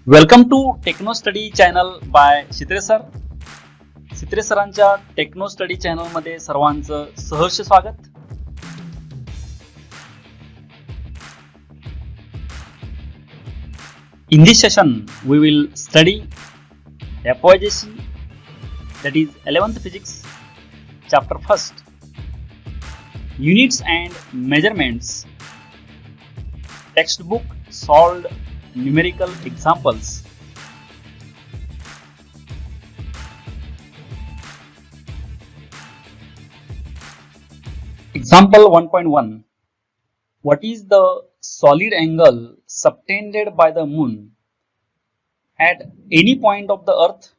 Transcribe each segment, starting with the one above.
Welcome to techno study channel by Shitre sir. Shitre सरांच्या techno study channel मध्ये सर्वांचं सहर्ष स्वागत. In this session we will study FYJC, that is 11th physics, chapter 1st, units and measurements, textbook solved numerical examples. Example 1.1. What is the solid angle subtended by the moon at any point of the earth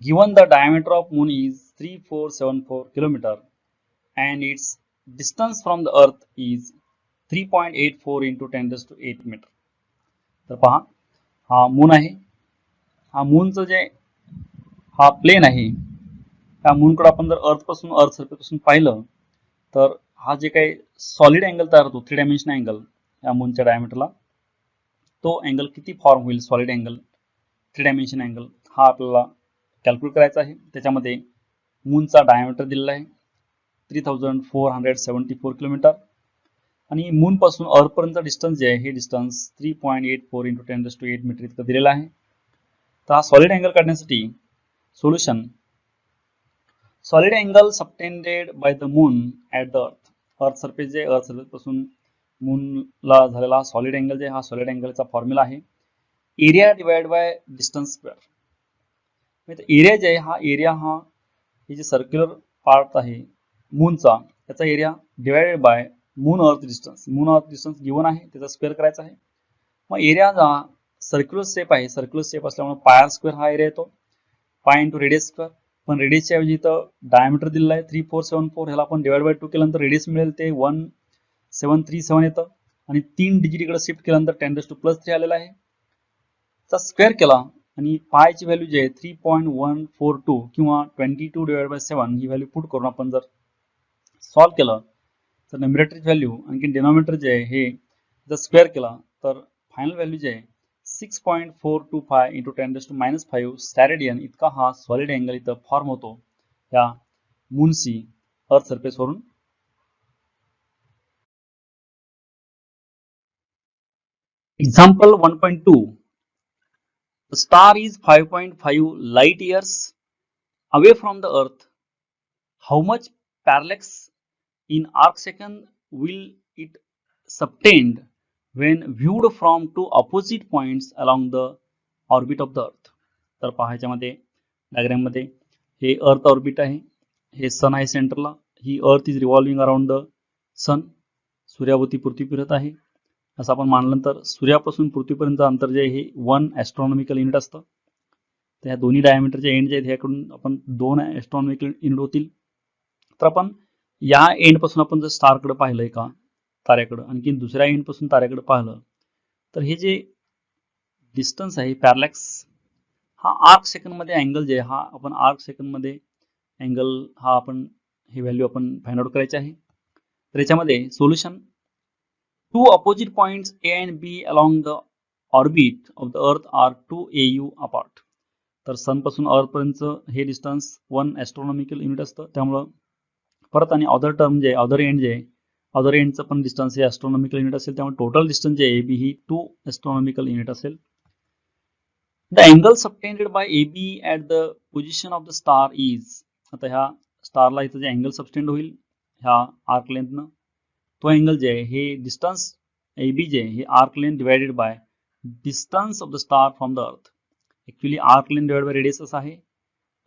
given the diameter of moon is 3474 km and its distance from the earth is 3.84 into 10 raised to 8 meter. तर पहा, हा moon आहे. हा मूनचं जे हा plain आहे, त्या मूनकडे आपण जर अर्थ सरफेस पासून पाहिलं तर हा जे काही सॉलिड अँगल तयार होतो, 3 डायमेन्शन अँगल या मूनच्या डायमीटरला, तो अँगल किती फॉर्म होईल, सॉलिड अँगल 3 डायमेन्शन अँगल, हा आपल्याला कॅल्क्युलेट करायचा आहे. त्याच्यामध्ये मूनचा डायमीटर दिलेला आहे 3474 किलोमीटर आणि मून पासून अर्थ पर्यंतचा डिस्टन्स जे आहे हे distance 3.84 into 10 raised to 8 metre इतकं दिलेलं आहे. तर हा सॉलिड अँगल काढण्यासाठी solution, solid angle subtended by the moon at the earth surface जे अर्थ सरफेस पासून मूनला झालेला सॉलिड अँगल जे हा सॉलिड अँगलचा फॉर्म्युला आहे area divide by distance square. Area जे आहे हा एरिया हा हे जे सर्क्युलर पार्ट आहे मूनचा त्याचा area divided by moon earth distance given आहे त्याचा स्क्वेअर करायचा आहे. मग एरिया हा सर्क्युलर शेप आहे, सर्क्युलर शेप असल्यामुळे पाय स्क्वेअर हा एरिया येतो, पाय इंटू रेडियस स्क्वेअर. पण रेडियसच्या ऐवजी इथं डायमीटर दिलेला आहे 3474, ह्याला आपण डिवाइड बाय 2 केल्यानंतर रेडियस मिळेल ते 1737 येतं आणि 3 डिजिट इकडे शिफ्ट केल्यानंतर 10 raised to +3 आलेला आहे. चा स्क्वेअर केला आणि पायची व्हॅल्यू जी आहे 3.142 किंवा 22 divide by 7 he value put करून आपण जर सॉल्व्ह केलं तर न्यूमरेटरची व्हॅल्यू आणखी डिनॉमिनेटर जे आहे हे जर स्क्वेअर केला तर फायनल व्हॅल्यू जे आहे 6.425 into 10 raised to -5 स्टॅरेडियन इतका हा सॉलिड अँगल इथं फॉर्म होतो या मूनशी अर्थ सरफेस वरून. Example 1.2. The star is 5.5 light years away from the earth. How much parallax in arc second will it subtend when viewed from two opposite points along the orbit of the earth. तर पहा ह्याच्यामध्ये diagram मध्ये हे earth orbit आहे, हे सन आहे सेंटरला, ही earth is revolving around the sun, सूर्याभोवती पृथ्वी फिरत आहे असं आपण मानल्यानंतर सूर्यापासून पृथ्वीपर्यंत अंतर जे आहे हे 1 ॲस्ट्रॉनॉमिकल युनिट असतं. तर ह्या दोन्ही डायमीटरचे एंड जे आहेत ह्याकडून आपण 2 ॲस्ट्रॉनॉमिकल युनिट होतील. तर आपण या एंड पासून आपण जर स्टारकडे पाहिलं एका ताऱ्याकडे, आणखी दुसऱ्या एंड पासून ताऱ्याकडे पाहिलं तर हे जे डिस्टन्स आहे पॅरलॅक्स हा आर्क सेकंड मध्ये अँगल जे हा आपण आर्क सेकंड मध्ये अँगल हा आपण ही व्हॅल्यू आपण फाइंड आउट करायची आहे. तर याच्यामध्ये solution, two opposite points A and B along the orbit of the earth are 2 AU apart. तर सन पासून अर्थ पर्यंत हे डिस्टन्स 1 ॲस्ट्रॉनॉमिकल युनिट असतं, त्यामुळं परत आणि अदर टर्म जे अदर एंड जे अदर एंडचं पण डिस्टन्स हे ॲस्ट्रॉनॉमिकल युनिट असेल, त्यामुळे टोटल डिस्टन्स जे ए बी ही 2 ॲस्ट्रॉनॉमिकल युनिट असेल. The angle subtended by A B at the position of the star is, आता ह्या स्टारला इथं जे अँगल सबटेंड होईल ह्या आर्क लेंथनं, तो अँगल जे आहे हे डिस्टन्स ए बी जे हे arc length divided by distance of the star from the अर्थ. Actually arc length divide by radius असा आहे,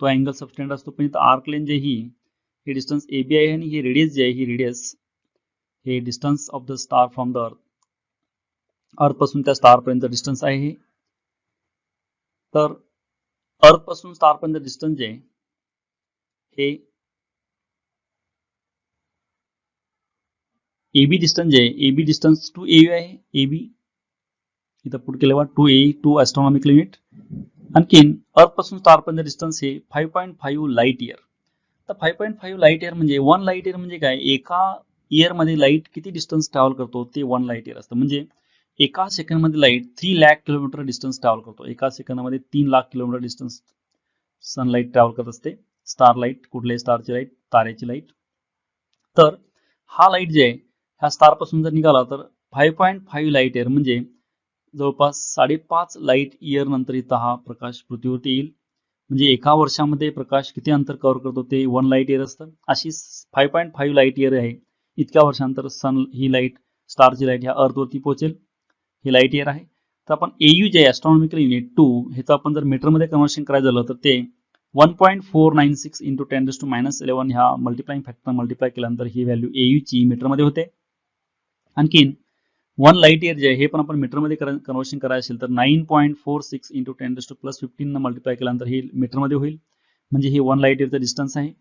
तो अँगल सबटेंड असतो, पण इथं आर्क लेंथ जे ही हे डिस्टन्स ए बी आहे आणि ही रेडियस जे आहे ही रेडियस हे distance of the star from the अर्थ, अर्थ पासून त्या स्टार पर्यंत डिस्टन्स आहे हे. तर अर्थ पासून स्टार पर्यंत डिस्टन्स जे हे ए बी डिस्टन्स जे ए बी डिस्टन्स 2 AU आहे, ए बी इथं पुट केल्यावर 2 ॲस्ट्रॉनॉमिकल युनिट. आणखीन अर्थ पासून स्टार पर्यंत डिस्टन्स हे 5.5 लाईट इयर. तर 5.5 लाईट इयर म्हणजे 1 लाईट इयर म्हणजे काय, एका इयर मध्ये लाईट किती डिस्टन्स ट्रॅव्हल करतो ते 1 लाईट इयर असतं. म्हणजे एका सेकंदमध्ये light 3 lakh kilometre distance travel करतो. एका सेकंदामध्ये 3 lakh kilometre distance sunlight travel करत असते. स्टार लाईट, कुठल्याही स्टारची लाईट, ताऱ्याची लाईट. तर हा लाईट जे आहे ह्या स्टार पासून जर निघाला तर 5.5 लाईट इयर म्हणजे जवळपास 5.5 लाईट इयर नंतर इथं हा प्रकाश पृथ्वीवरती येईल. म्हणजे एका वर्षामध्ये प्रकाश किती अंतर कव्हर करतो ते 1 लाईट इयर असतं. अशी 5.5 लाईट इयर आहे. इतक्या वर्षानंतर सन ही लाईट, स्टारची लाईट ह्या अर्थवरती पोहोचेल. ही लाईट इयर आहे. तर आपण AU जे ॲस्ट्रॉनॉमिकल युनिट 2 ह्याचं आपण जर मीटरमध्ये कन्व्हर्शन करायचं झालं तर ते 1.496 इंटू 10⁻11 ह्या मल्टिप्लाइंग फॅक्टर मल्टिप्लाय केल्यानंतर ही व्हॅल्यू AU ची मीटरमध्ये होते. आणखीन 1 लाईट इयर जे आहे हे पण आपण मीटरमध्ये कन्व्हर्शन करायचं असेल तर 9.46 इंटू 10⁻15 मल्टिप्लाय केल्यानंतर हे मीटरमध्ये होईल. म्हणजे हे 1 लाईट इयरचं डिस्टन्स आहे.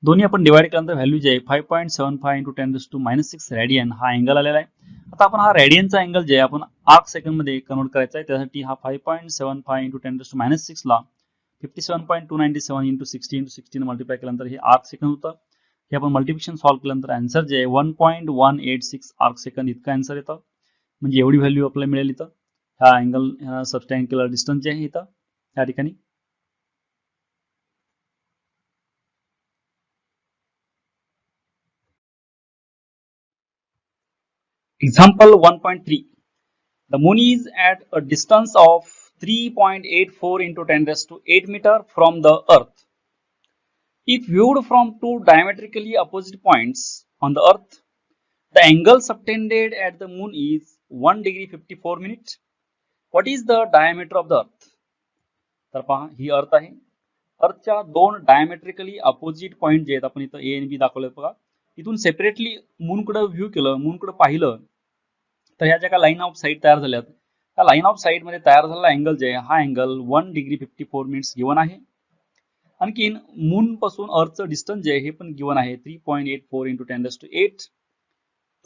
दोन्ही आपण डिवाइड केल्यानंतर व्हॅल्यू जे आहे 5.75 इंटू 10⁻6 रॅडियन हा अँगल आलेला आहे. आता आपण हा रॅडियनचा अँगल जे आहे आपण आर्क सेकंडमध्ये कन्वर्ट करायचा आहे. त्यासाठी हा 5.75 इंटू 10⁻6 ला 57.297 इंटू 60 इंटू 16 मल्टिप्लाय केल्यानंतर हे आर्क सेकंड होतं. हे आपण मल्टिप्लिकेशन सॉल्व्ह केल्यानंतर आन्सर जे आहे 1.186 आर्क सेकंड इतकं आन्सर येतं. म्हणजे एवढी व्हॅल्यू आपल्याला मिळेल इथं ह्या अँगल सबस्टँक्युलर डिस्टन्स जे आहे इथं या ठिकाणी. Example 1.3. The moon is at a distance of 3.84 into 10 raised to 8 meter from the earth. If viewed from two diametrically opposite points on the earth, the angle subtended at the moon is 1 degree 54 minutes. What is the diameter of the earth? तर पहा ही अर्थ आहे. अर्थच्या दोन diametrically opposite point जे आहेत आपण इथं A आणि B दाखवलेत बघा. इथून सेपरेटली मूनकडे व्ह्यू केलं, मूनकडे पाहिलं तर ह्या ज्या काही लाईन ऑफ साईट तयार झाल्यात त्या लाईन ऑफ साईट मध्ये तयार झालेला अँगल जे आहे हा अँगल 1 डिग्री 54 मिनिट्स गिवन आहे. आणखीन मून पासून अर्थचं डिस्टन्स जे आहे हे पण गिवन आहे 3.84 इंटू 10⁸.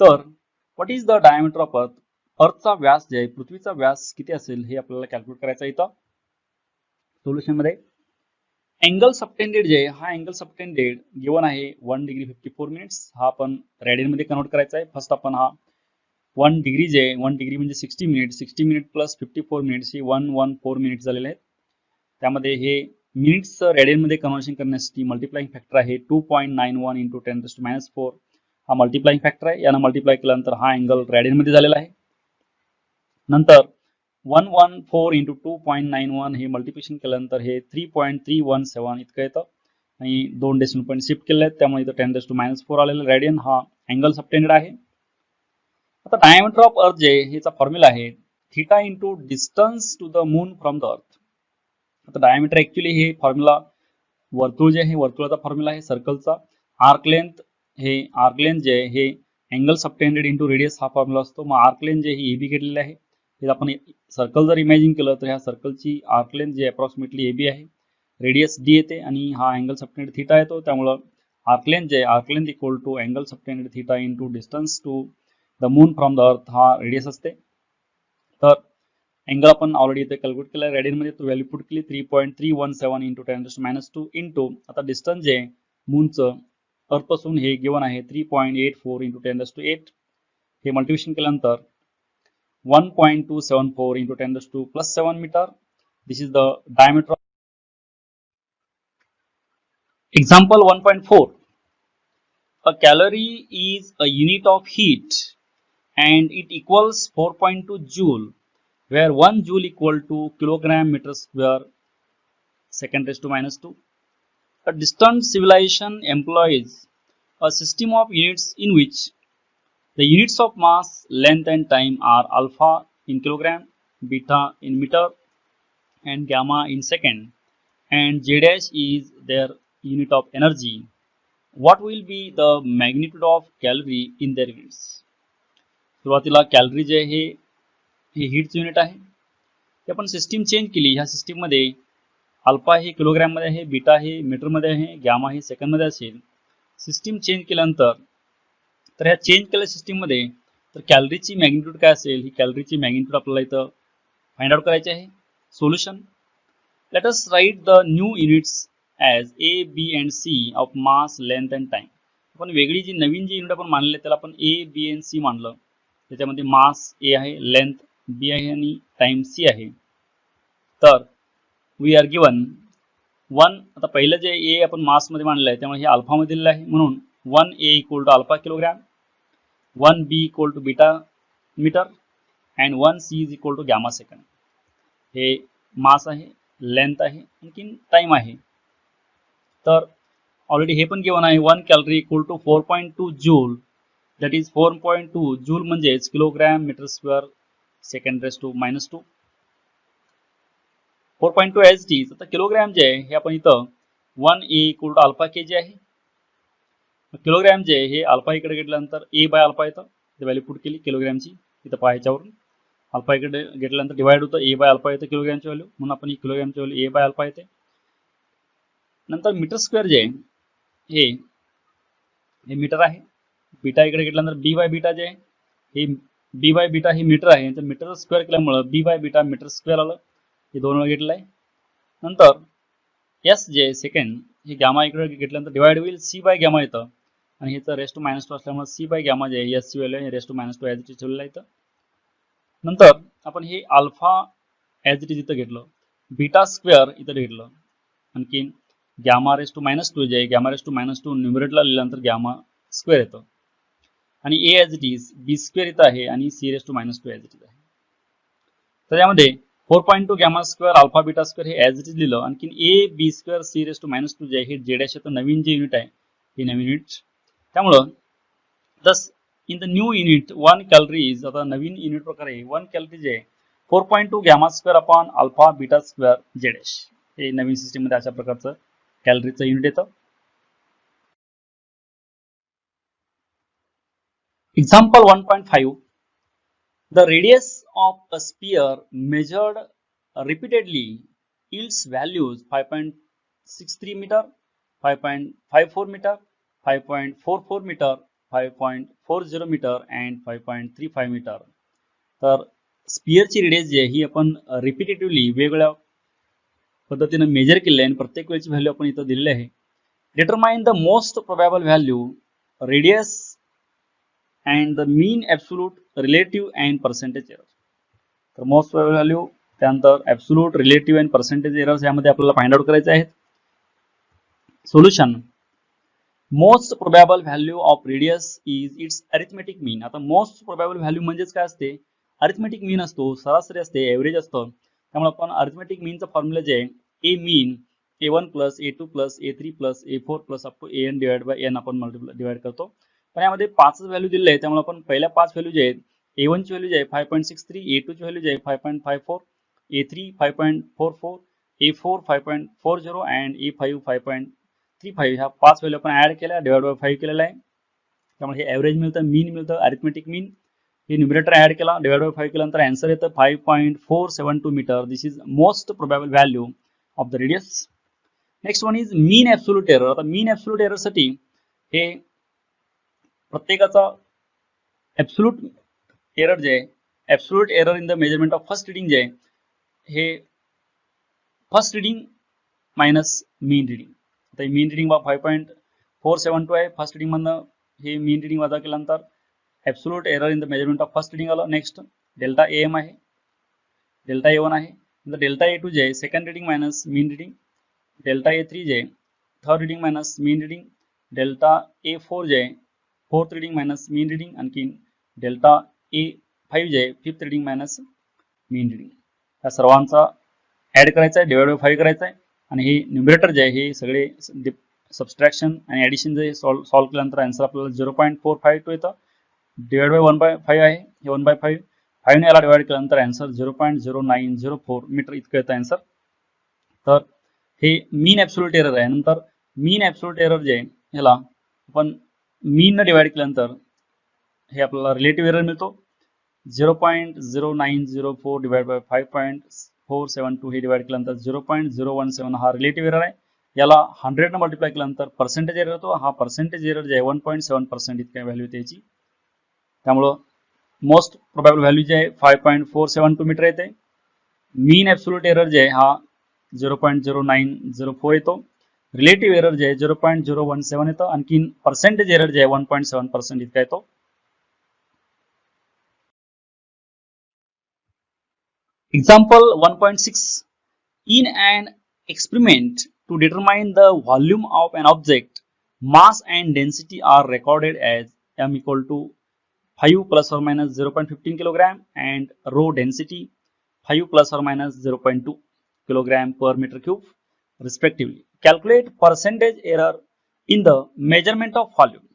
तर what is the diameter of earth? अर्थचा व्यास जे आहे पृथ्वीचा व्यास किती असेल हे आपल्याला कॅल्क्युलेट करायचं इथं सोल्युशन मध्ये. अँगल सबटेंडेड जे आहे हा अँगल सबटेंडेड गिवन आहे 1 डिग्री 54 मिनिट्स. हा आपण रेडियन मध्ये कन्वर्ट करायचा आहे. फर्स्ट आपण हा 1 डिग्री जे 1 डिग्री म्हणजे 60 मिनिट, 60 मिनिट प्लस 54 मिनिट्स हे 114 मिनिट्स झालेले आहेत. त्यामध्ये हे मिनिट्स रेडियन मध्ये कन्वर्शन करण्यासाठी मल्टिप्लाइंग फॅक्टर आहे 2.91 इंटू 10⁻4 हा मल्टिप्लाइंग फॅक्टर आहे. यानं मल्टिप्लाय केल्यानंतर हा अँगल रेडियन मध्ये झालेला आहे. नंतर 114 इंटू 2.91 हे मल्टिप्लिकेशन केल्यानंतर हे 3.317 इतकं येतं आणि 2 डेसिमल पॉईंट शिफ्ट केले आहेत त्यामुळे इथं 10⁻4 आलेला रेडियन हा अँगल सबटेंडेड आहे. आता डायमीटर ऑफ अर्थ जे ह्याचा फॉर्म्युला आहे theta into distance to the moon from the earth. आता डायमीटर ऍक्च्युली हे फॉर्म्युला वर्तुळ जे आहे वर्तुळाचा फॉर्म्युला आहे सर्कलचा. आर्क लेंथ जे आहे हे अँगल सबटेंडेड इंटू रेडियस हा फॉर्म्युला असतो. मग आर्क लेंथ जे हे AB घेतलेले आहे. हे आपण सर्कल जर इमॅजिन केलं तर ह्या सर्कलची आर्क लेंथ जे अप्रॉक्सिमेटली AB आहे, रेडियस D येते आणि हा अँगल सबटेंडेड थीटा येतो. त्यामुळं आर्क लेंथ जे arc length equal to angle subtended theta into distance to the moon from the earth हा रेडियस असते. तर अँगल आपण ऑलरेडी इथे कॅल्क्युलेट केला आहे रेडियन मध्ये. तो व्हॅल्यू पुट केली 3.317 इंटू 10⁻2 इंटू आता डिस्टन्स जे मूनचं अर्थ पासून हे गिवन आहे 3.84 इंटू 10⁸. हे मल्टिप्लिकेशन केल्यानंतर 1.274 into 10⁻+7 metre. This is the diameter. Example 1.4. A calorie is a unit of heat and it equals 4.2 joule, where 1 joule equal to kilogram meter square second raised to -2. A distant civilization employs a system of units in which the units of mass, length and time are alpha in kilogram, beta in meter and gamma in second, and J dash is their unit of energy. What will be the magnitude of calorie in their units? सुरुवातीला calorie जे आहे हे हीटचं unit आहे. ते आपण system change केली. ह्या system मध्ये अल्फा हे किलोग्राम मध्ये आहे, बीटा हे मीटर मध्ये आहे, गॅमा हे सेकंड मध्ये असेल. सिस्टीम चेंज केल्यानंतर तर ह्या चेंज केलेल्या सिस्टीम मध्ये तर कॅलरीची मॅग्निट्यूड काय असेल ही कॅलरीची मॅग्निट्यूड आपल्याला इथं फाइंड आउट करायची आहे. Solution. Let us write the new units as A, B and C of mass, length and time. आपण वेगळी जी नवीन जी युनिट आपण मानले त्याला आपण A, B अँड C मानलं. त्याच्यामध्ये मास A आहे, लेंथ बी आहे आणि टाइम सी आहे. तर वी आर गिवन 1, आता पहिलं जे ए आपण मासमध्ये मांडलं आहे त्यामुळे हे अल्फामध्ये दिलेलं आहे, म्हणून 1A equal to alpha kilogram, 1B equal to beta metre and 1C is equal to gamma second. हे मास आहे, लेंथ आहे, आणखीन टाइम आहे. तर ऑलरेडी हे पण गिवन आहे 1 calorie equal to 4.2 joule, that is 4.2 joule म्हणजेच kilogram metre square second raise to -2. 4.2 H T. आता किलोग्रॅम जे आहे हे आपण इथं 1A equal to alpha K G आहे. किलोग्रॅम जे आहे हे अल्फा इकडे घेतल्यानंतर ए बाय अल्फा येतं, ते व्हॅल्यू पुट केली किलोग्रॅमची इथं पाहायच्यावरून. अल्फा इकडे घेतल्यानंतर डिवाइड होतं, ए बाय अल्फा येतं किलोग्रॅमची व्हॅल्यू, म्हणून आपण ही किलोग्रॅमची व्हॅल्यू ए बाय अल्फा येते. नंतर मीटर स्क्वेअर जे आहे हे मीटर आहे. बीटा इकडे घेतल्यानंतर बी बाय बीटा जे आहे हे बी बाय बीटा हे मीटर आहे, तर मीटर स्क्वेअर केल्यामुळं बी बाय बीटा मीटर स्क्वेअर आलं, हे 2 वेळा घेतलं आहे. नंतर एस जे सेकंड हे गॅमा इकडे घेतल्यानंतर डिवाइड होईल, सी बाय गॅमा येतं आणि ह्याचं रेस टू -2 असल्यामुळे सी बाय गॅमा जे आहे एस ची value raise to -2 as it is ठेवलेलं आहे. नंतर आपण हे अल्फा ॲज इट इज इथं घेतलं, बीटा स्क्वेअर इथं घेतलं, आणखीन गॅमा रेस टू -2 जे आहे गॅमा रेस टू -2 न्यूमरेटरला लिहिल्यानंतर गॅमा स्क्वेअर येतं, आणि A as it is B square इथं आहे आणि C raise to -2 as it is आहे. तर यामध्ये 4.2 gamma square alpha beta square हे ॲज इट इज लिहिलं, आणखीन A B square C raise to -2 जे आहे हे जे डॅश येतं, नवीन जे युनिट आहे हे नवीन युनिट. त्यामुळं दस in the new unit 1 calories, आता नवीन युनिट प्रकारे 1 कॅलरी जे आहे 4.2 gamma square upon alpha beta square जे डॅश, हे नवीन सिस्टीम मध्ये अशा प्रकारचं कॅलरीचं युनिट येतं. Example 1.5. The radius of a sphere measured repeatedly yields values 5.63 meter, 5.54 meter, 5.44 meter, 5.40 meter and 5.35 meter. तर स्पियरची रेडियस जी आहे ही आपण रिपीटेटिव्हली वेगवेगळ्या पद्धतीने मेजर केली आहे आणि प्रत्येक वेळची व्हॅल्यू आपण इथं दिलेली आहे. Determine the most probable value, radius and the mean absolute relative and percentage error. तर मोस्ट प्रोबॅबल व्हॅल्यू, त्यानंतर absolute, relative and percentage errors यामध्ये आपल्याला फाइंड आउट करायचे आहेत. Solution, most probable value of radius is its arithmetic mean. आता most probable value म्हणजेच काय असते, अरिथमेटिक मीन असतो, सरासरी असते, एव्हरेज असतं. त्यामुळे आपण अरिथमेटिक मीनचं फॉर्म्युला जे आहे a mean A1 plus A2 plus A3 plus A4 plus up to AN divide by N आपण डिवाइड करतो. पण यामध्ये 5 व्हॅल्यू दिले आहे, त्यामुळे आपण पहिल्या 5 व्हॅल्यू जे आहेत A1 ची व्हॅल्यू जे आहे 5.63, A2 ची व्हॅल्यू जे आहे 5.54, A3 5.44, A4 5.40 अँड A5 5.35. ह्या 5 व्हॅल्यू आपण ऍड केल्या, डिवाइड बाय 5 केलेला आहे, त्यामुळे हे ॲव्हरेज मिळतं, मीन मिळतं, अरिथमेटिक मीन. हे न्यूमरेटर ऍड केला, डिवाइड बाय 5 केल्यानंतर आन्सर येतं 5.472 metre. This is most probable value of the radius. Next one is mean absolute error. आता मीन ॲब्सोल्यूट एरर साठी हे प्रत्येकाचा ॲब्सोल्यूट एरर जे आहे, absolute error in the measurement of first reading जे आहे हे फर्स्ट रिडिंग मायनस मीन reading. आता मीन रिडिंग 5.472 आहे, फर्स्ट रिडिंग मधनं हे मीन रिडिंग वजा केल्यानंतर absolute error in the measurement of first reading आलं. नेक्स्ट डेल्टा AM आहे, डेल्टा A1 आहे, नंतर डेल्टा A2 जे आहे सेकंड रिडिंग मायनस मीन रिडिंग, डेल्टा A3 जे आहे थर्ड रिडिंग मायनस मीन रिडिंग, डेल्टा A4 जे आहे फोर्थ रिडिंग मायनस मीन रिडिंग, आणखी डेल्टा A5 जे आहे फिफ्थ रिडिंग मायनस मीन रिडिंग. या सर्वांचा ऍड करायचा आहे, डिवाइड बाय 5 करायचा आहे, आणि हे न्यूमरेटर जे आहे हे सगळे सबस्ट्रॅक्शन आणि ॲडिशन जे सॉल्व्ह केल्यानंतर आन्सर आपल्याला 0.452 येतं. डिवाइड बाय 1/5 आहे, हे 1/5 5 ने याला डिवाइड केल्यानंतर आन्सर 0.0904 मीटर इतकं येतं आन्सर. तर हे मीन ॲब्सोल्यूट एरर आहे. नंतर मीन ॲब्सोल्यूट एरर जे आहे ह्याला आपण मीन न डिवाइड केल्यानंतर हे आपल्याला रिलेटिव्ह एरर मिळतो. 0.0904 डिवाइड बाय 5.472 हे डिवाइड केल्यानंतर 0.017 हा रिलेटिव्ह एरर आहे. याला 100 न मल्टिप्लाय केल्यानंतर पर्सेंटेज एरर येतो. हा पर्सेंटेज एरर जे आहे 1.7% इतक्या व्हॅल्यू त्याची. त्यामुळं मोस्ट प्रोबॅबल व्हॅल्यू जे आहे 5.472 मीटर येते. मीन ॲब्सोल्यूट एरर जे आहे हा 0.0904 येतो. रिलेटिव्ह एरर जे आहे 0.017 येतं, आणखीन पर्सेंटेज एरर जे आहे 1.7% इतका येतो. Example 1.6. In an experiment to determine the volume of an object, mass and density are recorded as m equal to 5 plus or minus 0.15 kilogram and rho density 5 plus or minus 0.2 kilogram per meter cube respectively. Calculate percentage error in the measurement of volume.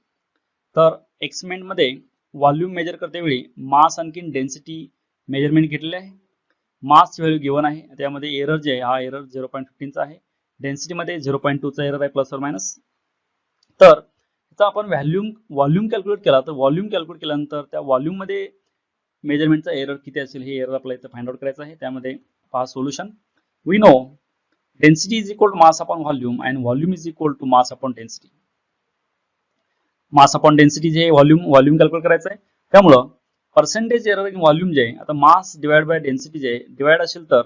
तर experiment मध्ये volume measure करते वेळी मास आणखी density measurement घेतलेले आहे. मास value given आहे, त्यामध्ये error जे आहे हा एरर 0.15 चा आहे, डेन्सिटी मध्ये 0.2 चा एरर आहे प्लस और मायनस. तर आता आपण व्हॉल्यूम कॅल्क्युलेट केला, तर व्हॉल्यूम कॅल्क्युलेट केल्यानंतर त्या व्हॉल्यूम मध्ये मेजरमेंटचा एरर किती असेल हे एरर आपल्याला इथे फाइंड आउट करायचं आहे. त्यामध्ये पहा solution. We know density is equal to mass upon volume and volume is equal to mass upon density. Mass upon density जे व्हॉल्यूम कॅल्क्युलेट करायचं आहे, त्यामुळं पर्सेंटेज एरर इन व्हॉल्यूम जे आहे, आता मास डिवाइड बाय डेन्सिटी जे divide असेल तर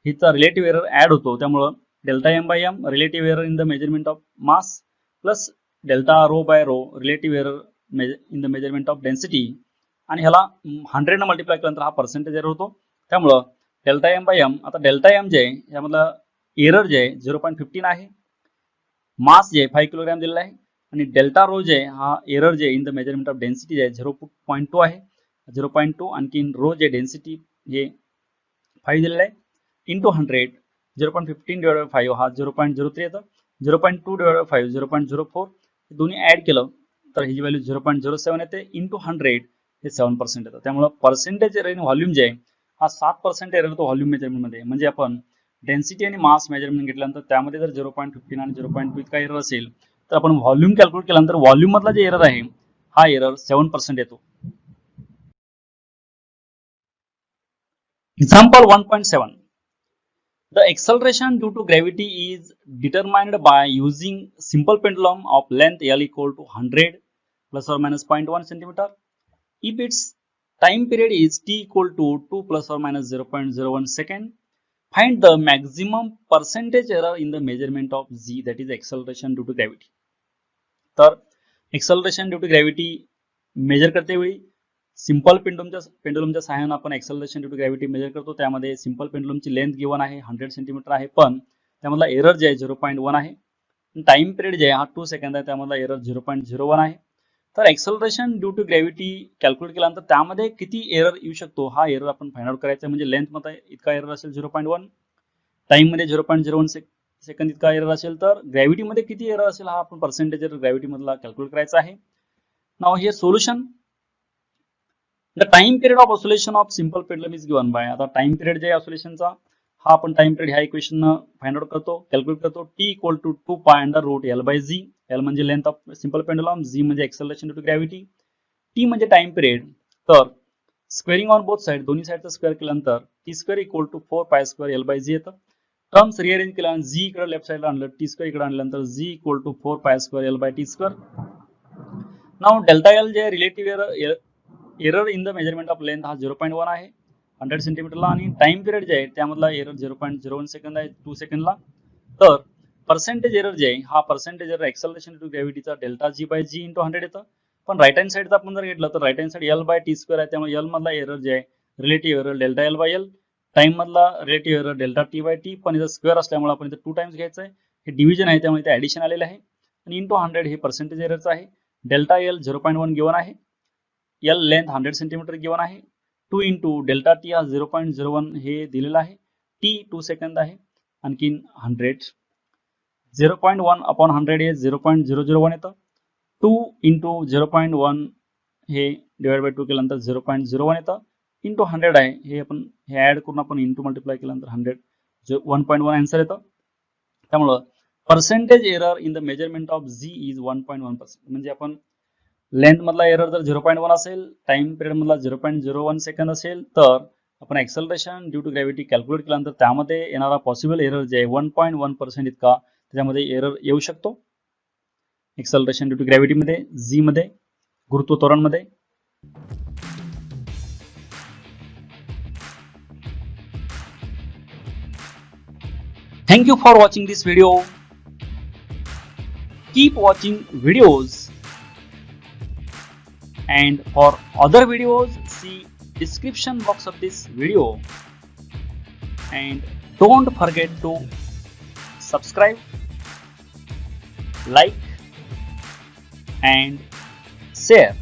हिचा रिलेटिव्ह एरर ऍड होतो, त्यामुळं delta m by m relative error in the measurement of mass plus delta rho by rho relative error in the measurement of density, आणि ह्याला 100 ने multiply केल्यानंतर हा पर्सेंटेज एरर होतो. त्यामुळं डेल्टा एम बाय एम, आता डेल्टा एम जे आहे यामधला एरर जे आहे 0.15 आहे, मास जे 5 किलोग्राम दिलेला आहे, आणि डेल्टा रो जे हा एरर जे in the measurement of density जे 0.2 आहे, 0.2 आणखी रो जे डेन्सिटी हे 5 दिलेला आहे इंटू 100. 0.15 डिवाइड बाय 5 हा 0.03 येतं, 0.2 डिवाइड बाय 5 0.04, दोन्ही ऍड केलं तर ही व्हॅल्यू 0.07 येते इंटू 100 हे 7% येतं. त्यामुळे पर्सेंटेज एरर इन व्हॉल्यूम जे आहे हा 7% एरर होतो व्हॉल्यूम मेजरमेंट मध्ये. म्हणजे आपण डेन्सिटी आणि मास मेजरमेंट घेतल्यानंतर त्यामध्ये जर 0.15 आणि 0.2 इतका एरर असेल, तर आपण व्हॉल्यूम कॅल्क्युलेट केल्यानंतर व्हॉल्यूम मधला जे एरर आहे हा एरर 7% येतो. Example 1.7. The acceleration due to gravity is determined by using simple pendulum of length L equal to 100 plus or minus 0.1 centimeter. If its time period is t equal to 2 plus or minus 0.01 second, find the maximum percentage error in the measurement of z, that is acceleration due to gravity. तर acceleration due to gravity measure करते वेळी simple पेंडुलमच्या सहाय्याने आपण acceleration due to gravity measure करतो. त्यामध्ये simple पेंडुलमची length given आहे 100 centimetre आहे, पण त्यामधला एरर जे आहे 0.1 आहे. टाइम पिरियड जे आहे हा 2 सेकंद आहे, त्यामधला एरर 0.01 आहे. तर acceleration due to gravity calculate केल्यानंतर त्यामध्ये किती एरर येऊ शकतो हा एरर आपण फाइंड आउट करायचा आहे. म्हणजे लेंथ मध्ये इतका एरर असेल 0.1, टाइम मध्ये 0.01 सेकंद इतका एरर असेल, तर ग्रॅव्हिटी मध्ये किती एरर असेल हा आपण पर्सेंटेज एरर ग्रॅव्हिटी मधला कॅल्क्युलेट करायचा आहे. Now here solution. The time period of oscillation of simple pendulum is given by, आता टाइम पिरियड जे ऑसिलेशनचा हा आपण टाइम पिरियड ह्या इक्वेशन फाइंड आउट करतो, कॅल्क्युलेट करतो. t equal to 2 pi under root l by z. l म्हणजे length of simple pendulum, z म्हणजे acceleration due to gravity, t म्हणजे टाइम पिरियड. तर स्क्वेअरिंग ऑन बोथ साइड, दोन्ही साइडचा square केल्यानंतर t square equal to 4 pi square l by z येतं. Terms rearrange केल्यानंतर z इकडे लेफ्ट साइडला आणलं, t स्क्वेअर इकडे आणल्यानंतर z equal to 4 pi square l by t square. Now delta l जे relative error in the measurement of length हा 0.1 आहे 100 सेंटीमीटरला, आणि टाइम पिरियड जे आहे त्यामधला एरर 0.01 सेकंद आहे 2 सेकंदला. तर पर्सेंटेज एरर जे आहे हा पर्सेंटेज एरर एक्सेलरेशन टू ग्रॅव्हिटीचा delta G by G into 100 येतं. पण राईट हँड साइडचा आपण जर घेतलं तर right hand side L by T square आहे, त्यामुळे एल मधला एरर जे आहे relative error delta L by L, time मधला relative error delta T by T, पण इथं स्क्वेअर असल्यामुळे आपण इथं 2 टाइम्स घ्यायचं आहे. हे डिव्हिजन आहे त्यामुळे इथे ऍडिशन आलेलं आहे, आणि इंटू 100 हे पर्सेंटेज एररचं आहे. डेल्टा एल 0.1 गिवन आहे, एल लेंथ 100 सेंटीमीटर गिवन आहे, 2 इंटू डेल्टा टी हा 0.01 हे दिलेलं आहे, टी 2 सेकंद आहे, आणखीन 100 0.1 अपॉन 100 हे 0.001 येतं. 2 इंटू 0.1 हे डिवाइड बाय 2 केल्यानंतर 0.01 येतं, इंटू 100 आहे, हे आपण हे ऍड करून आपण इंटू मल्टिप्लाय केल्यानंतर 100 1.1 आन्सर येतं. त्यामुळं percentage error in the measurement of z is 1.1%. म्हणजे आपण लेंथ मधला एरर जर 0.1 असेल, टाइम पिरियड मधला 0.01 सेकंद असेल, तर आपण acceleration due to gravity calculate केल्यानंतर त्यामध्ये येणारा पॉसिबल एरर जे आहे 1.1% इतका त्याच्यामध्ये एरर येऊ शकतो एक्सेलरेशन ड्यू टू ग्रॅव्हिटी मध्ये, z मध्ये, गुरुत्व त्वरण मध्ये. Thank you for watching this video. Keep watching videos, and for other videos see description box of this video. and don't forget to subscribe, like and share.